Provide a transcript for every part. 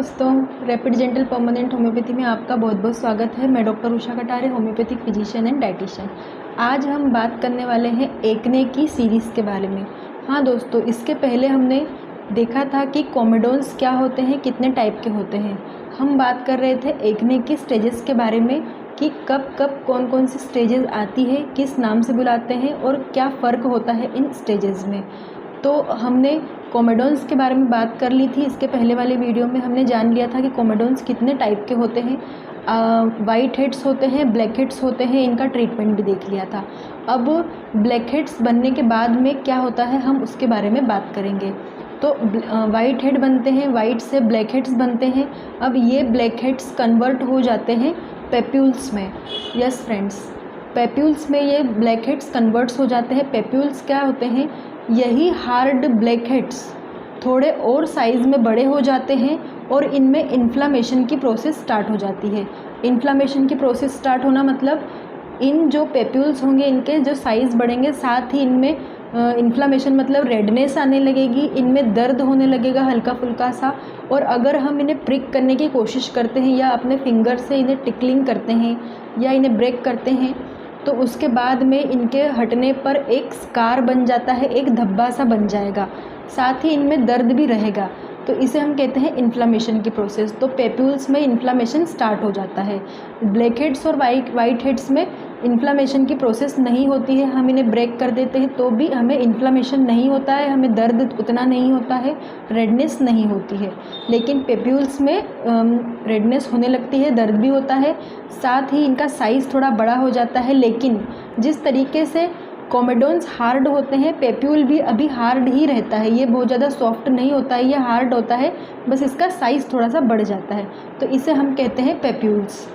दोस्तों, rapid gentle permanent homeopathy में आपका बहुत बहुत स्वागत है। मैं doctor Usha Katare, homeopathic physician and dietitian. आज हम बात करने वाले हैं एक्ने की सीरीज़ के बारे में। हाँ दोस्तों, इसके पहले हमने देखा था कि कोमेडोन्स क्या होते हैं, कितने टाइप के होते हैं। हम बात कर रहे थे एक्ने की स्टेजेस के बारे में कि कब कब कौन कौन सी स्टेजेस आती है, किस नाम से बुलाते हैं और क्या फ़र्क होता है इन स्टेजेस में। तो हमने कोमेडोन्स के बारे में बात कर ली थी। इसके पहले वाले वीडियो में हमने जान लिया था कि कोमेडोन्स कितने टाइप के होते हैं। वाइट हेड्स होते हैं, ब्लैक हेड्स होते हैं, इनका ट्रीटमेंट भी देख लिया था। अब ब्लैक हेड्स बनने के बाद में क्या होता है, हम उसके बारे में बात करेंगे। तो वाइट हेड बनते हैं, वाइट से ब्लैक हेड्स बनते हैं। अब ये ब्लैक हेड्स कन्वर्ट हो जाते हैं पेप्यूल्स में। यस फ्रेंड्स, पेप्यूल्स में ये ब्लैक हेड्स कन्वर्ट्स हो जाते हैं। पेप्यूल्स क्या होते हैं, यही हार्ड ब्लैक हेड्स थोड़े और साइज़ में बड़े हो जाते हैं और इनमें इन्फ्लामेशन की प्रोसेस स्टार्ट हो जाती है। इन्फ्लामेशन की प्रोसेस स्टार्ट होना मतलब इन जो पेप्यूल्स होंगे इनके जो साइज़ बढ़ेंगे, साथ ही इनमें इन्फ्लामेशन मतलब रेडनेस आने लगेगी, इनमें दर्द होने लगेगा हल्का फुल्का सा। और अगर हम इन्हें प्रिक करने की कोशिश करते हैं या अपने फिंगर से इन्हें टिकलिंग करते हैं या इन्हें ब्रेक करते हैं तो उसके बाद में इनके हटने पर एक स्कार बन जाता है, एक धब्बा सा बन जाएगा, साथ ही इनमें दर्द भी रहेगा। तो इसे हम कहते हैं इन्फ्लामेशन की प्रोसेस। तो पेप्यूल्स में इन्फ्लामेशन स्टार्ट हो जाता है। ब्लैक हेड्स और वाइट हेड्स में इन्फ्लामेशन की प्रोसेस नहीं होती है। हम इन्हें ब्रेक कर देते हैं तो भी हमें इन्फ्लामेशन नहीं होता है, हमें दर्द उतना नहीं होता है, रेडनेस नहीं होती है। लेकिन पेप्यूल्स में रेडनेस होने लगती है, दर्द भी होता है, साथ ही इनका साइज़ थोड़ा बड़ा हो जाता है। लेकिन जिस तरीके से कोमेडोन्स हार्ड होते हैं, पेप्यूल भी अभी हार्ड ही रहता है। ये बहुत ज़्यादा सॉफ्ट नहीं होता है, ये हार्ड होता है, बस इसका साइज़ थोड़ा सा बढ़ जाता है। तो इसे हम कहते हैं पेप्यूल्स।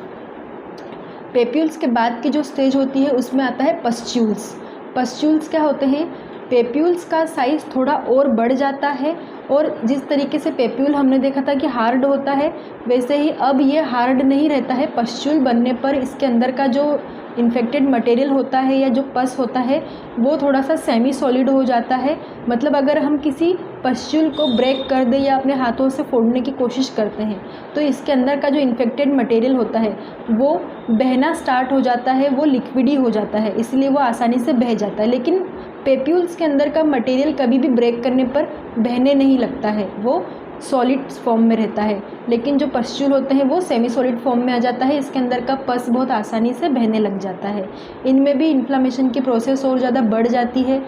पेप्यूल्स के बाद की जो स्टेज होती है उसमें आता है पस्ट्यूल्स। पस्ट्यूल्स क्या होते हैं, पेप्यूल्स का साइज़ थोड़ा और बढ़ जाता है और जिस तरीके से पेप्यूल हमने देखा था कि हार्ड होता है, वैसे ही अब ये हार्ड नहीं रहता है। पस्ट्यूल बनने पर इसके अंदर का जो इन्फेक्टेड मटेरियल होता है या जो पस होता है वो थोड़ा सा सेमी सॉलिड हो जाता है। मतलब अगर हम किसी पस्ट्यूल को ब्रेक कर दें या अपने हाथों से फोड़ने की कोशिश करते हैं तो इसके अंदर का जो इन्फेक्टेड मटेरियल होता है वो बहना स्टार्ट हो जाता है, वो लिक्विडी हो जाता है, इसलिए वो आसानी से बह जाता है। लेकिन पेप्यूल्स के अंदर का मटेरियल कभी भी ब्रेक करने पर बहने नहीं लगता है, वो सॉलिड फॉर्म में रहता है। लेकिन जो पस्ट्यूल होते हैं वो सेमी सॉलिड फॉर्म में आ जाता है, इसके अंदर का पस बहुत आसानी से बहने लग जाता है। इनमें भी इन्फ्लामेशन की प्रोसेस और ज़्यादा बढ़ जाती है,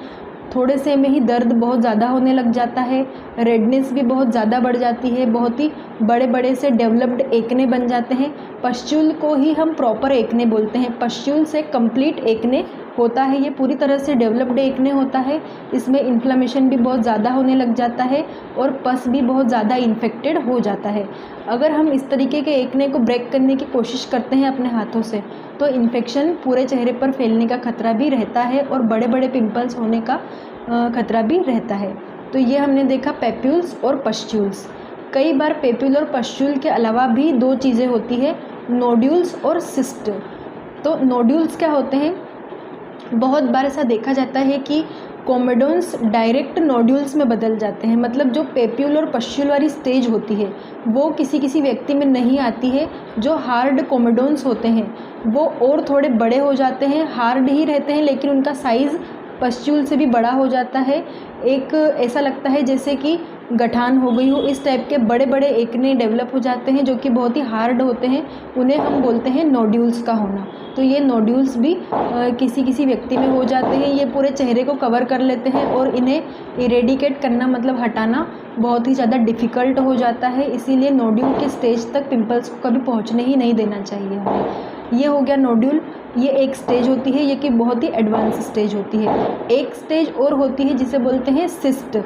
थोड़े से में ही दर्द बहुत ज़्यादा होने लग जाता है, रेडनेस भी बहुत ज़्यादा बढ़ जाती है, बहुत ही बड़े बड़े से डेवलप्ड एक्ने बन जाते हैं। पस्ट्यूल को ही हम प्रॉपर एक्ने बोलते हैं। पस्ट्यूल से कंप्लीट एक्ने होता है, ये पूरी तरह से डेवलप्ड एक्ने होता है। इसमें इन्फ्लामेशन भी बहुत ज़्यादा होने लग जाता है और पस भी बहुत ज़्यादा इन्फेक्टेड हो जाता है। अगर हम इस तरीके के एक्ने को ब्रेक करने की कोशिश करते हैं अपने हाथों से तो इन्फेक्शन पूरे चेहरे पर फैलने का खतरा भी रहता है और बड़े बड़े पिंपल्स होने का खतरा भी रहता है। तो ये हमने देखा पेप्यूल्स और पस्ट्यूल्स। कई बार पेप्यूल और पस्ट्यूल के अलावा भी दो चीज़ें होती है, नोड्यूल्स और सिस्ट। तो नोड्यूल्स क्या होते हैं, बहुत बार ऐसा देखा जाता है कि कोमेडोन्स डायरेक्ट नोड्यूल्स में बदल जाते हैं। मतलब जो पेप्यूल और पस्ट्यूल वाली स्टेज होती है वो किसी किसी व्यक्ति में नहीं आती है। जो हार्ड कोमेडोन्स होते हैं वो और थोड़े बड़े हो जाते हैं, हार्ड ही रहते हैं लेकिन उनका साइज़ पस्ट्यूल से भी बड़ा हो जाता है। एक ऐसा लगता है जैसे कि गठान हो गई हो, इस टाइप के बड़े बड़े एक्ने डेवलप हो जाते हैं जो कि बहुत ही हार्ड होते हैं, उन्हें हम बोलते हैं नोड्यूल्स का होना। तो ये नोड्यूल्स भी किसी किसी व्यक्ति में हो जाते हैं। ये पूरे चेहरे को कवर कर लेते हैं और इन्हें इरेडिकेट करना मतलब हटाना बहुत ही ज़्यादा डिफ़िकल्ट हो जाता है। इसीलिए नोड्यूल के स्टेज तक पिंपल्स को कभी पहुँचने ही नहीं देना चाहिए हमें। ये हो गया नोड्यूल, ये एक स्टेज होती है, ये कि बहुत ही एडवांस स्टेज होती है। एक स्टेज और होती है जिसे बोलते हैं सिस्ट।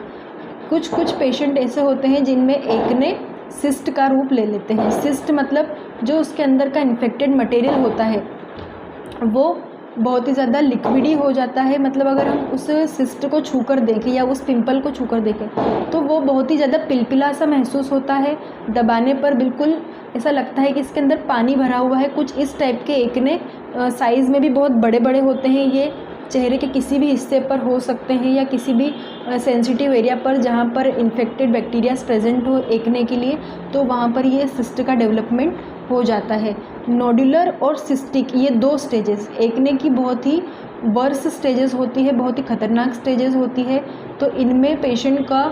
कुछ पेशेंट ऐसे होते हैं जिनमें एक्ने सिस्ट का रूप ले लेते हैं। सिस्ट मतलब जो उसके अंदर का इन्फेक्टेड मटेरियल होता है वो बहुत ही ज़्यादा लिक्विडी हो जाता है। मतलब अगर हम उस सिस्ट को छूकर देखें या उस पिंपल को छूकर देखें तो वो बहुत ही ज़्यादा पिलपिला सा महसूस होता है। दबाने पर बिल्कुल ऐसा लगता है कि इसके अंदर पानी भरा हुआ है। कुछ इस टाइप के एक्ने साइज़ में भी बहुत बड़े बड़े होते हैं। ये चेहरे के किसी भी हिस्से पर हो सकते हैं या किसी भी सेंसिटिव एरिया पर जहाँ पर इन्फेक्टेड बैक्टीरियाज प्रेजेंट हो एक्ने के लिए, तो वहाँ पर ये सिस्ट का डेवलपमेंट हो जाता है। नोडुलर और सिस्टिक ये 2 स्टेजेस एक्ने की बहुत ही वर्स्ट स्टेजेस होती है, बहुत ही खतरनाक स्टेजेस होती है। तो इनमें पेशेंट का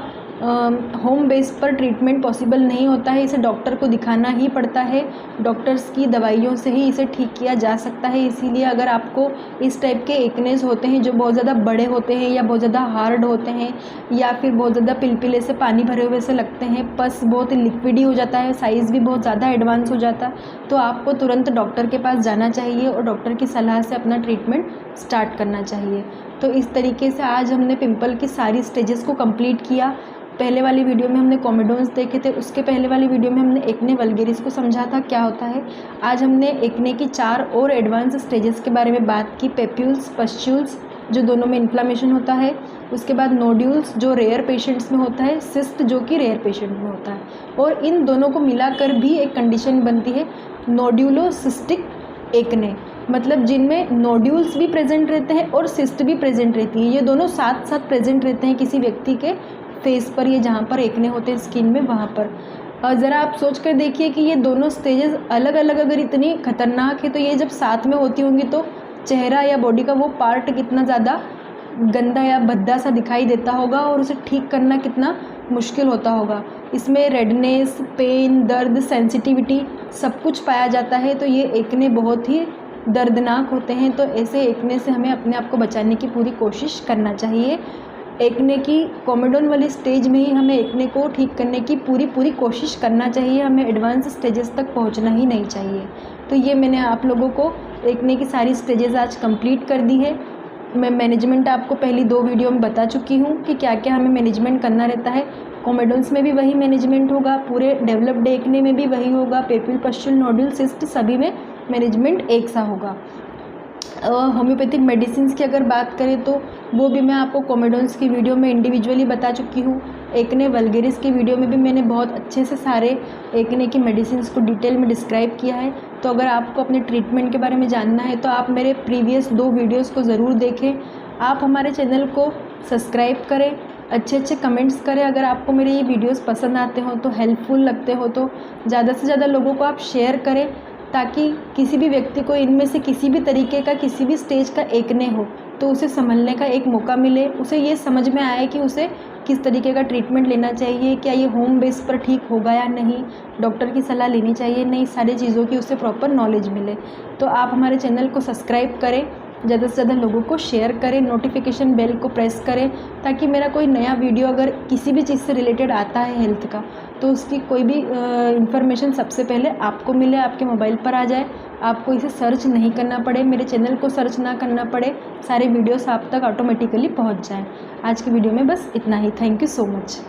होम बेस पर ट्रीटमेंट पॉसिबल नहीं होता है, इसे डॉक्टर को दिखाना ही पड़ता है। डॉक्टर्स की दवाइयों से ही इसे ठीक किया जा सकता है। इसीलिए अगर आपको इस टाइप के एक्नेस होते हैं जो बहुत ज़्यादा बड़े होते हैं या बहुत ज़्यादा हार्ड होते हैं या फिर बहुत ज़्यादा पिलपिले से पानी भरे हुए से लगते हैं, पस बहुत लिक्विडी हो जाता है, साइज़ भी बहुत ज़्यादा एडवांस हो जाता है, तो आपको तुरंत डॉक्टर के पास जाना चाहिए और डॉक्टर की सलाह से अपना ट्रीटमेंट स्टार्ट करना चाहिए। तो इस तरीके से आज हमने पिंपल की सारी स्टेजेस को कंप्लीट किया। पहले वाली वीडियो में हमने कॉमेडोन्स देखे थे, उसके पहले वाली वीडियो में हमने एक्ने वल्गेरिस को समझा था क्या होता है। आज हमने एक्ने की 4 और एडवांस स्टेजेस के बारे में बात की। पेप्यूल्स, पस्ट्यूल्स जो दोनों में इन्फ्लामेशन होता है, उसके बाद नोड्यूल्स जो रेयर पेशेंट्स में होता है, सिस्ट जो कि रेयर पेशेंट में होता है, और इन दोनों को मिलाकर भी एक कंडीशन बनती है नोड्यूलोसिस्टिक एक्ने, मतलब जिनमें नोड्यूल्स भी प्रेजेंट रहते हैं और सिस्ट भी प्रेजेंट रहती है। ये दोनों साथ साथ प्रेजेंट रहते हैं किसी व्यक्ति के फेस पर, ये जहाँ पर एक्ने होते हैं स्किन में वहाँ पर। ज़रा आप सोच कर देखिए कि ये दोनों स्टेजेस अलग अलग अगर इतनी खतरनाक है, तो ये जब साथ में होती होंगी तो चेहरा या बॉडी का वो पार्ट कितना ज़्यादा गंदा या भद्दा सा दिखाई देता होगा और उसे ठीक करना कितना मुश्किल होता होगा। इसमें रेडनेस, पेन, दर्द, सेंसिटिविटी सब कुछ पाया जाता है। तो ये एक्ने बहुत ही दर्दनाक होते हैं। तो ऐसे एक्ने से हमें अपने आप को बचाने की पूरी कोशिश करना चाहिए। एक्ने की कॉमेडोन वाली स्टेज में ही हमें एक्ने को ठीक करने की पूरी कोशिश करना चाहिए, हमें एडवांस स्टेजेस तक पहुंचना ही नहीं चाहिए। तो ये मैंने आप लोगों को एक्ने की सारी स्टेजेस आज कंप्लीट कर दी है। मैं मैनेजमेंट आपको पहली 2 वीडियो में बता चुकी हूँ कि क्या क्या हमें मैनेजमेंट करना रहता है। कॉमेडोन्स में भी वही मैनेजमेंट होगा, पूरे डेवलप्ड एक्ने में भी वही होगा, पेप्यूल, पस्ट्यूल, नोड्यूल, सिस्ट सभी में मैनेजमेंट एक सा होगा। होम्योपैथिक मेडिसिन्स की अगर बात करें तो वो भी मैं आपको कॉमेडोन्स की वीडियो में इंडिविजुअली बता चुकी हूँ। एक्ने वल्गेरिस की वीडियो में भी मैंने बहुत अच्छे से सारे एक्ने की मेडिसिन्स को डिटेल में डिस्क्राइब किया है। तो अगर आपको अपने ट्रीटमेंट के बारे में जानना है तो आप मेरे प्रीवियस 2 वीडियोस को ज़रूर देखें। आप हमारे चैनल को सब्सक्राइब करें, अच्छे कमेंट्स करें। अगर आपको मेरे ये वीडियोस पसंद आते हो तो हेल्पफुल लगते हो तो ज़्यादा से ज़्यादा लोगों को आप शेयर करें, ताकि किसी भी व्यक्ति को इनमें से किसी भी तरीके का किसी भी स्टेज का एक्ने हो तो उसे संभलने का एक मौका मिले, उसे ये समझ में आए कि उसे किस तरीके का ट्रीटमेंट लेना चाहिए, क्या ये होम बेस पर ठीक होगा या नहीं, डॉक्टर की सलाह लेनी चाहिए नहीं, सारी चीज़ों की उसे प्रॉपर नॉलेज मिले। तो आप हमारे चैनल को सब्सक्राइब करें, ज़्यादा से ज़्यादा लोगों को शेयर करें, नोटिफिकेशन बेल को प्रेस करें, ताकि मेरा कोई नया वीडियो अगर किसी भी चीज़ से रिलेटेड आता है हेल्थ का तो उसकी कोई भी इन्फॉर्मेशन सबसे पहले आपको मिले, आपके मोबाइल पर आ जाए, आपको इसे सर्च नहीं करना पड़े, मेरे चैनल को सर्च ना करना पड़े, सारे वीडियोस आप तक ऑटोमेटिकली पहुंच जाएं। आज की वीडियो में बस इतना ही। Thank you so much.